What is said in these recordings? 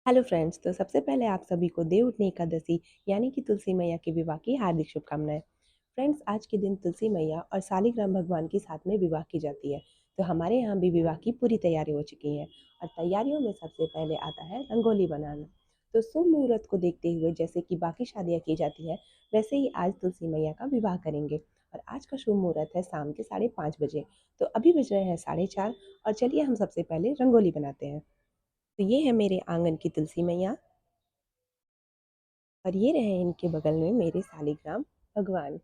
Hello friends. तो सबसे पहले आप सभी को देव उठनी एकादशी यानी कि तुलसी मैया के विवाह की हार्दिक शुभकामनाएं। फ्रेंड्स, आज के दिन तुलसी मैया और शालिग्राम भगवान के साथ में विवाह की जाती है। तो हमारे यहाँ भी विवाह की पूरी तैयारी हो चुकी है और तैयारियों में सबसे पहले आता है रंगोली बनाना। तो शुभ मुहूर्त को देखते हुए जैसे कि बाकी शादियाँ की जाती है, वैसे ही आज तुलसी मैया का विवाह करेंगे। और आज का शुभ मुहूर्त है शाम के 5:30 बजे। तो अभी बज रहे हैं 4:30 और चलिए हम सबसे पहले रंगोली बनाते हैं। तो ये है मेरे आंगन की तुलसी मैया और ये रहे इनके बगल में मेरे शालिग्राम भगवान।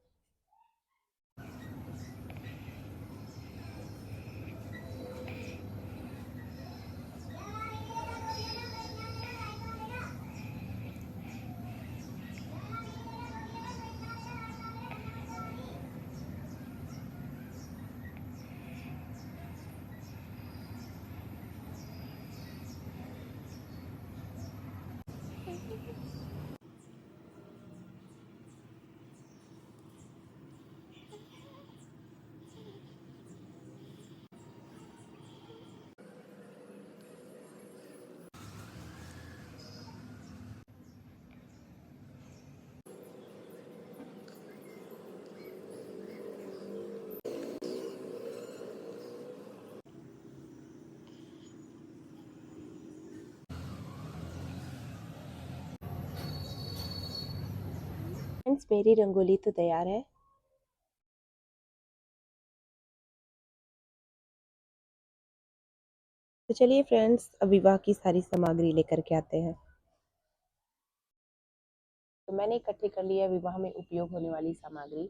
फ्रेंड्स, मेरी रंगोली तो तैयार है। तो चलिए फ्रेंड्स, अब विवाह की सारी सामग्री लेकर के आते हैं। तो मैंने इकट्ठे कर लिया विवाह में उपयोग होने वाली सामग्री,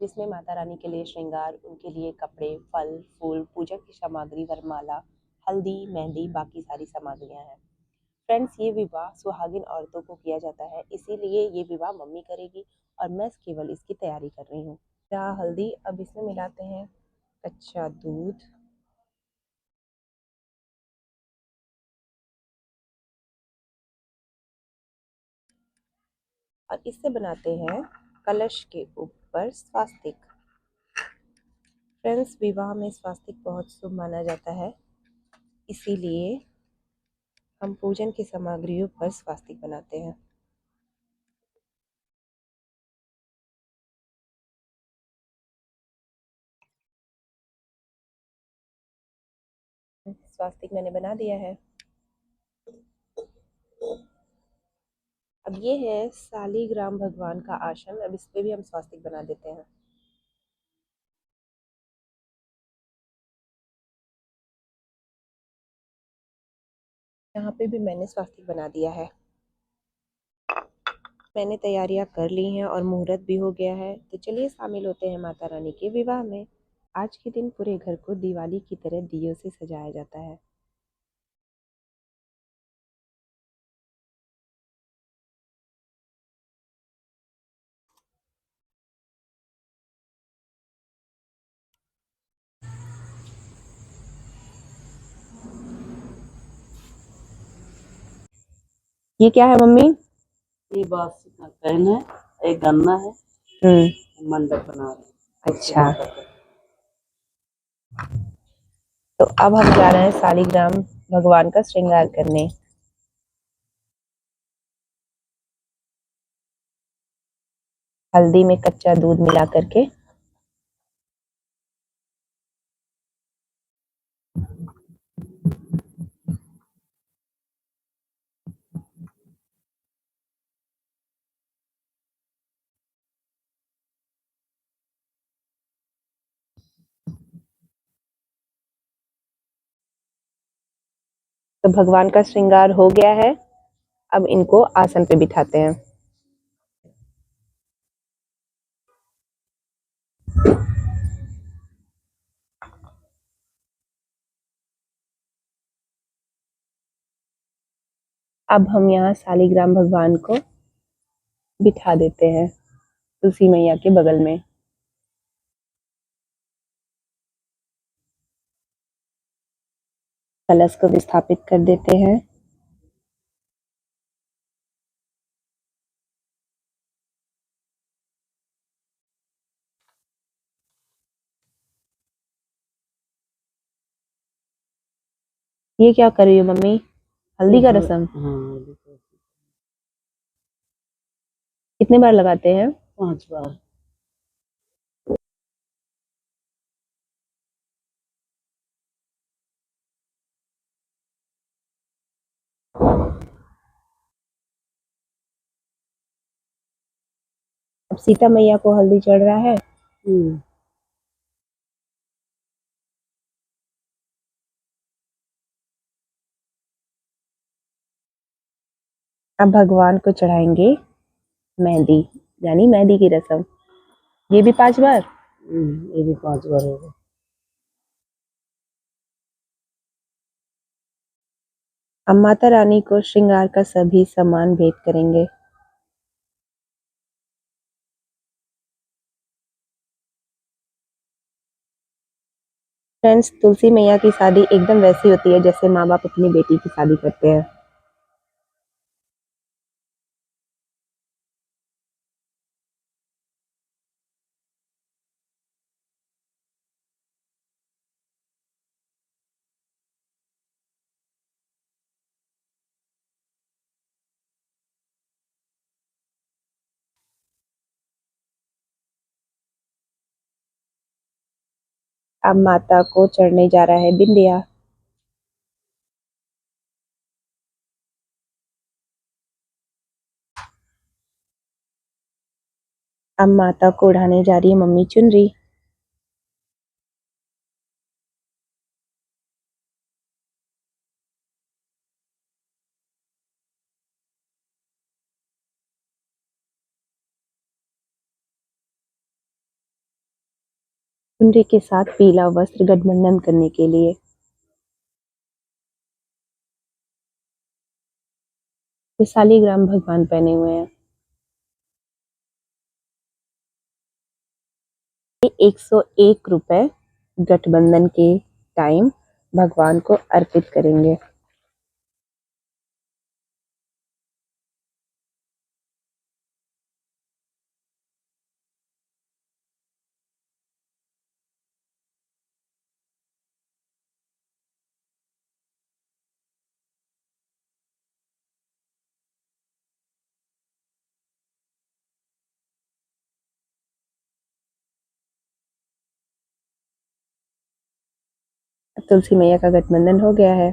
जिसमें माता रानी के लिए श्रृंगार, उनके लिए कपड़े, फल फूल, पूजा की सामग्री, वरमाला, हल्दी, मेहंदी, बाकी सारी सामग्रियां हैं। फ्रेंड्स, ये विवाह सुहागिन औरतों को किया जाता है, इसीलिए ये विवाह मम्मी करेगी और मैं केवल इसकी तैयारी कर रही हूँ। हल्दी, अब इसमें मिलाते हैं कच्चा दूध, और इससे बनाते हैं कलश के ऊपर स्वास्तिक। फ्रेंड्स, विवाह में स्वास्तिक बहुत शुभ माना जाता है, इसीलिए हम पूजन की सामग्रियों पर स्वास्तिक बनाते हैं। स्वास्तिक मैंने बना दिया है। अब ये है शालिग्राम भगवान का आसन, अब इस पे भी हम स्वास्तिक बना देते हैं। यहाँ पे भी मैंने स्वास्तिक बना दिया है। मैंने तैयारियां कर ली हैं और मुहूर्त भी हो गया है। तो चलिए शामिल होते हैं माता रानी के विवाह में। आज के दिन पूरे घर को दिवाली की तरह दियों से सजाया जाता है। ये क्या है मम्मी? ये बांस का कैन है, एक गन्ना है, मंडप बना रहे हैं। अच्छा, तो अब हम जा रहे हैं शालिग्राम भगवान का श्रृंगार करने। हल्दी में कच्चा दूध मिला करके तो भगवान का श्रृंगार हो गया है। अब इनको आसन पे बिठाते हैं। अब हम यहाँ शालिग्राम भगवान को बिठा देते हैं तुलसी मैया के बगल में। कलश को विस्थापित कर देते हैं। ये क्या कर रही हो मम्मी? हल्दी का रसम हाँ हल्दी का रसम कितने बार लगाते हैं? 5 बार। अब सीता मैया को हल्दी चढ़ रहा है। हम्म, अब भगवान को चढ़ाएंगे मेहंदी, यानी मेहंदी की रस्म। ये भी 5 बार। ये भी 5 बार होगा। अब माता रानी को श्रृंगार का सभी सामान भेंट करेंगे। फ्रेंड्स, तुलसी मैया की शादी एकदम वैसी होती है जैसे माँ बाप अपनी बेटी की शादी करते हैं। अब माता को चढ़ने जा रहा है बिंदिया। अब माता को उड़ाने जा रही है मम्मी चुनरी। चुनरी के साथ पीला वस्त्र गठबंधन करने के लिए। ये शालिग्राम भगवान पहने हुए हैं। ये 101 रुपए गठबंधन के टाइम भगवान को अर्पित करेंगे। अब तुलसी मैया का गठबंधन हो गया है।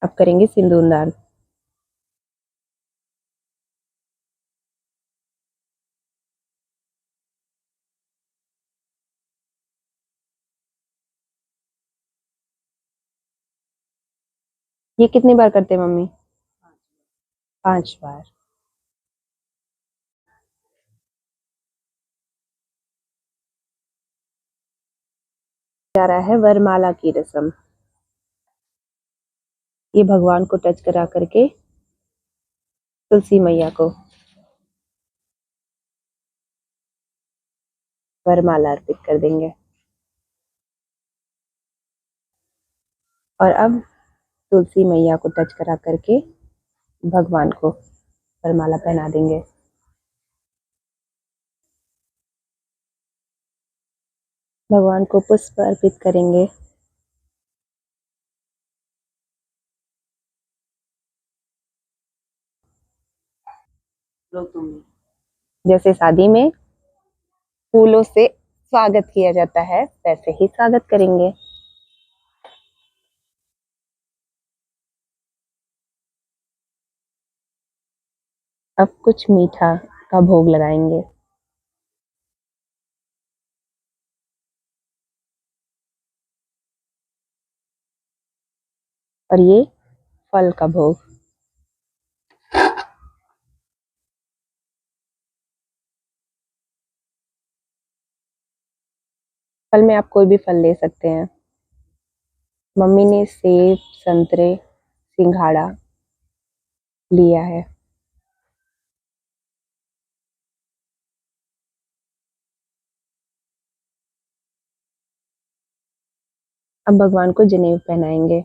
अब करेंगे सिंदूरदान। ये कितनी बार करते हैं मम्मी? 5 बार। जा रहा है वरमाला की रस्म। ये भगवान को टच करा करके तुलसी मैया को वरमाला अर्पित कर देंगे। और अब तुलसी मैया को टच करा करके भगवान को वरमाला पहना देंगे। भगवान को पुष्प अर्पित करेंगे। लो तुम। जैसे शादी में फूलों से स्वागत किया जाता है वैसे ही स्वागत करेंगे। अब कुछ मीठा का भोग लगाएंगे। और ये फल का भोग। फल में आप कोई भी फल ले सकते हैं। मम्मी ने सेब, संतरे, सिंघाड़ा लिया है। अब भगवान को जनेऊ पहनाएंगे।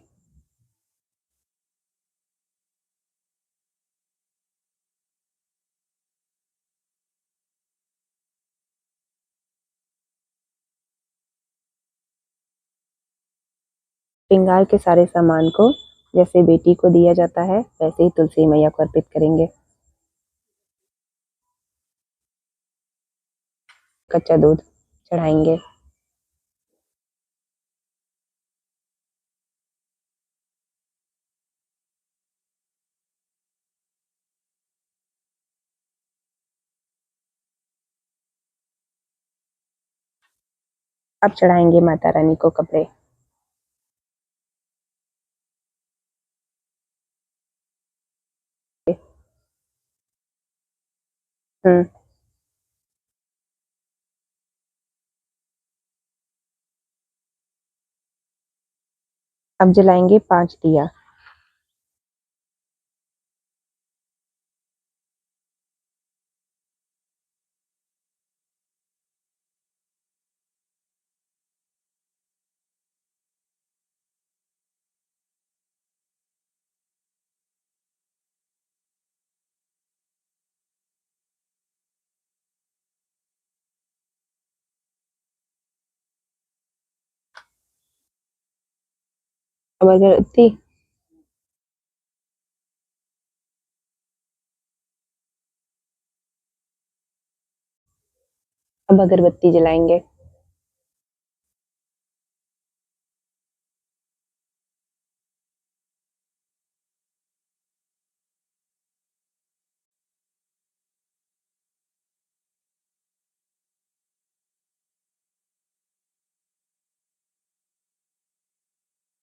श्रृंगार के सारे सामान को जैसे बेटी को दिया जाता है वैसे ही तुलसी मैया को अर्पित करेंगे। कच्चा दूध चढ़ाएंगे। अब चढ़ाएंगे माता रानी को कपड़े। हम्म। अब जलाएंगे 5 दिया। अब अगरबत्ती। अब अगरबत्ती जलाएंगे।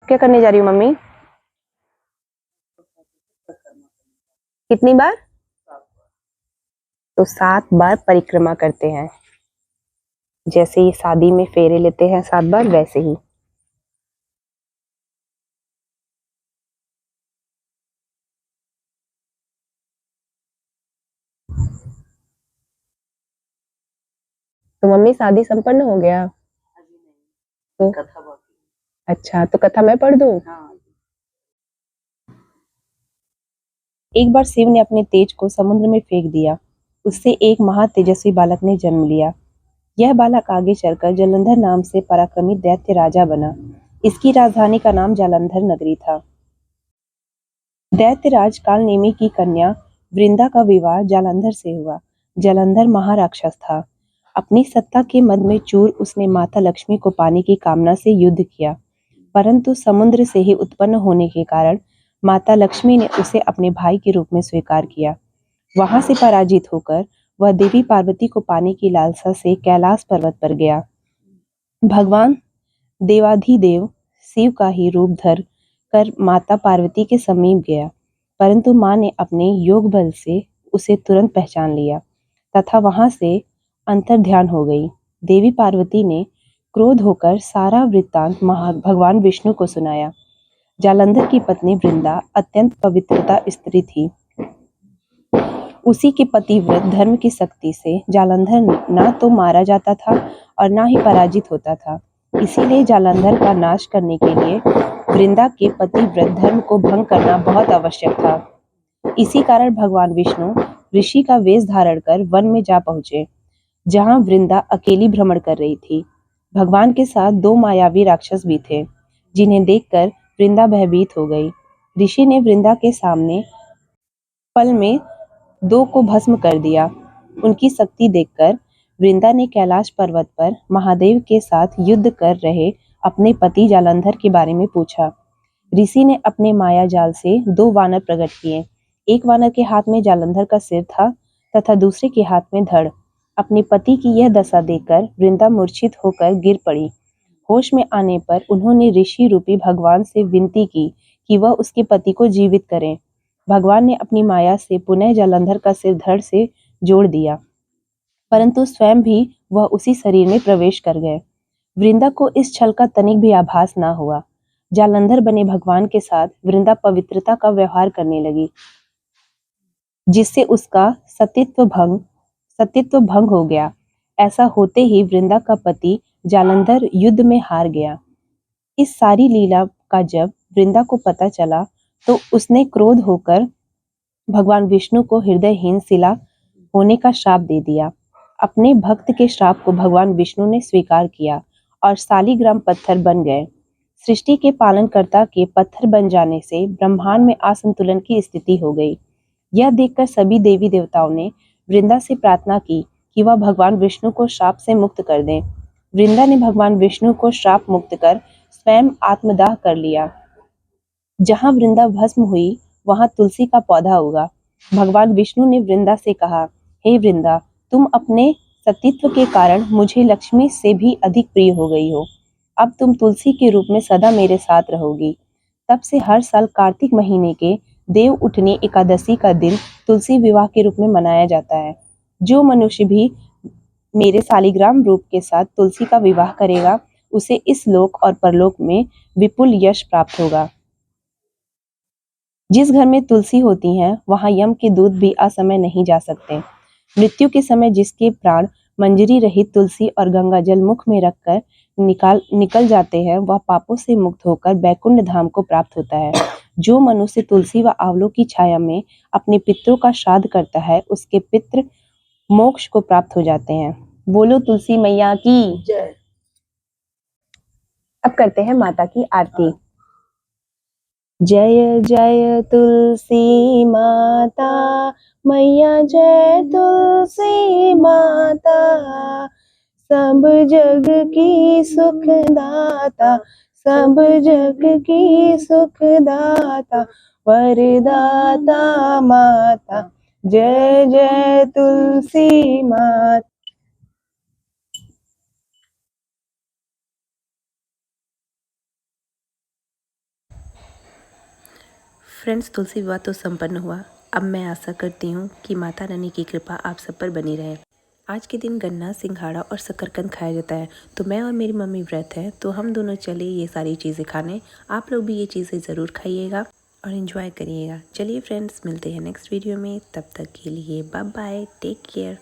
क्या करने जा रही हो मम्मी? कितनी बार? तो 7 बार परिक्रमा करते हैं। जैसे ये शादी में फेरे लेते हैं 7 बार वैसे ही। तो मम्मी शादी संपन्न हो गया? अभी तो नहीं, कथा बाकी अच्छा, तो कथा मैं पढ़ दूं? हाँ। एक बार शिव ने अपने तेज को समुद्र में फेंक दिया। उससे एक महा तेजस्वी बालक ने जन्म लिया। यह बालक आगे चलकर जालंधर नाम से पराक्रमी दैत्य राजा बना। इसकी राजधानी का नाम जालंधर नगरी था। दैत्यराज कालनेमी की कन्या वृंदा का विवाह जालंधर से हुआ। जालंधर महाराक्षस था। अपनी सत्ता के मद में चूर उसने माता लक्ष्मी को पाने की कामना से युद्ध किया, परंतु समुद्र से ही उत्पन्न होने के कारण माता लक्ष्मी ने उसे अपने भाई के रूप में स्वीकार किया। वहां से पराजित होकर वह देवी पार्वती को पाने की लालसा से कैलाश पर्वत पर गया। भगवान देवाधिदेव शिव का ही रूप धर कर माता पार्वती के समीप गया, परंतु मां ने अपने योग बल से उसे तुरंत पहचान लिया तथा वहां से अंतर्ध्यान हो गई। देवी पार्वती ने क्रोध होकर सारा वृत्तांत भगवान विष्णु को सुनाया। जालंधर की पत्नी वृंदा अत्यंत पवित्रता स्त्री थी। उसी के पतिव्रत धर्म की शक्ति से जालंधर ना तो मारा जाता था और ना ही पराजित होता था। इसीलिए जालंधर का नाश करने के लिए वृंदा के पतिव्रत धर्म को भंग करना बहुत आवश्यक था। इसी कारण भगवान विष्णु ऋषि का वेश धारण कर वन में जा पहुंचे, जहां वृंदा अकेली भ्रमण कर रही थी। भगवान के साथ 2 मायावी राक्षस भी थे, जिन्हें देखकर वृंदा भयभीत हो गई। ऋषि ने वृंदा के सामने पल में 2 को भस्म कर दिया। उनकी शक्ति देखकर वृंदा ने कैलाश पर्वत पर महादेव के साथ युद्ध कर रहे अपने पति जालंधर के बारे में पूछा। ऋषि ने अपने माया जाल से 2 वानर प्रकट किए। एक वानर के हाथ में जालंधर का सिर था तथा दूसरे के हाथ में धड़। अपने पति की यह दशा देखकर वृंदा मूर्छित होकर गिर पड़ी। होश में आने पर उन्होंने ऋषि रूपी भगवान से विनती की कि वह उसके पति को जीवित करें। भगवान ने अपनी माया से पुनः जालंधर का सिर धड़ से जोड़ दिया, परंतु स्वयं भी वह उसी शरीर में प्रवेश कर गए। वृंदा को इस छल का तनिक भी आभास न हुआ। जालंधर बने भगवान के साथ वृंदा पवित्रता का व्यवहार करने लगी, जिससे उसका सतीत्व भंग हो गया। ऐसा होते ही वृंदा का पति जालंधर युद्ध में हार गया। इस सारी लीला का जब वृंदा को पता चला तो उसने क्रोध होकर भगवान विष्णु को हृदयहीन शिला होने का श्राप दे दिया। अपने भक्त के श्राप को भगवान विष्णु ने स्वीकार किया और शालिग्राम पत्थर बन गए। सृष्टि के पालनकर्ता के पत्थर बन जाने से ब्रह्मांड में असंतुलन की स्थिति हो गई। यह देखकर सभी देवी देवताओं ने वृंदा से प्रार्थना की कि वह भगवान विष्णु को श्राप से मुक्त कर दें। वृंदा ने भगवान विष्णु को श्राप मुक्त कर स्वयं आत्मदाह कर लिया। जहाँ वृंदा भस्म हुई वहाँ तुलसी का पौधा उगा। भगवान विष्णु ने वृंदा से कहा, हे वृंदा, तुम अपने सतीत्व के कारण मुझे लक्ष्मी से भी अधिक प्रिय हो गई हो। अब तुम तुलसी के रूप में सदा मेरे साथ रहोगी। तब से हर साल कार्तिक महीने के देव उठनी एकादशी का दिन तुलसी विवाह के रूप में मनाया जाता है। जो मनुष्य भी मेरे शालिग्राम रूप के साथ तुलसी का विवाह करेगा, उसे इस लोक और परलोक में विपुल यश प्राप्त होगा। जिस घर में तुलसी होती है वहां यम के दूत भी असमय नहीं जा सकते। मृत्यु के समय जिसके प्राण मंजरी रहित तुलसी और गंगा जल मुख में रखकर निकल जाते हैं, वह पापों से मुक्त होकर बैकुंठ धाम को प्राप्त होता है। जो मनुष्य तुलसी व आंवलों की छाया में अपने पितरों का श्राद्ध करता है, उसके पितृ मोक्ष को प्राप्त हो जाते हैं। बोलो तुलसी मैया की जय। अब करते हैं माता की आरती। जय जय तुलसी माता मैया, जय तुलसी माता, सब जग की सुखदाता, सब जग की सुखदाता, वरदाता माता, जय जय तुलसी माता। फ्रेंड्स, तुलसी विवाह तो संपन्न हुआ। अब मैं आशा करती हूँ कि माता रानी की कृपा आप सब पर बनी रहे। आज के दिन गन्ना, सिंघाड़ा और शकरकंद खाया जाता है। तो मैं और मेरी मम्मी व्रत है, तो हम दोनों चले ये सारी चीज़ें खाने। आप लोग भी ये चीज़ें ज़रूर खाइएगा और इन्जॉय करिएगा। चलिए फ्रेंड्स, मिलते हैं नेक्स्ट वीडियो में। तब तक के लिए बाय बाय, टेक केयर।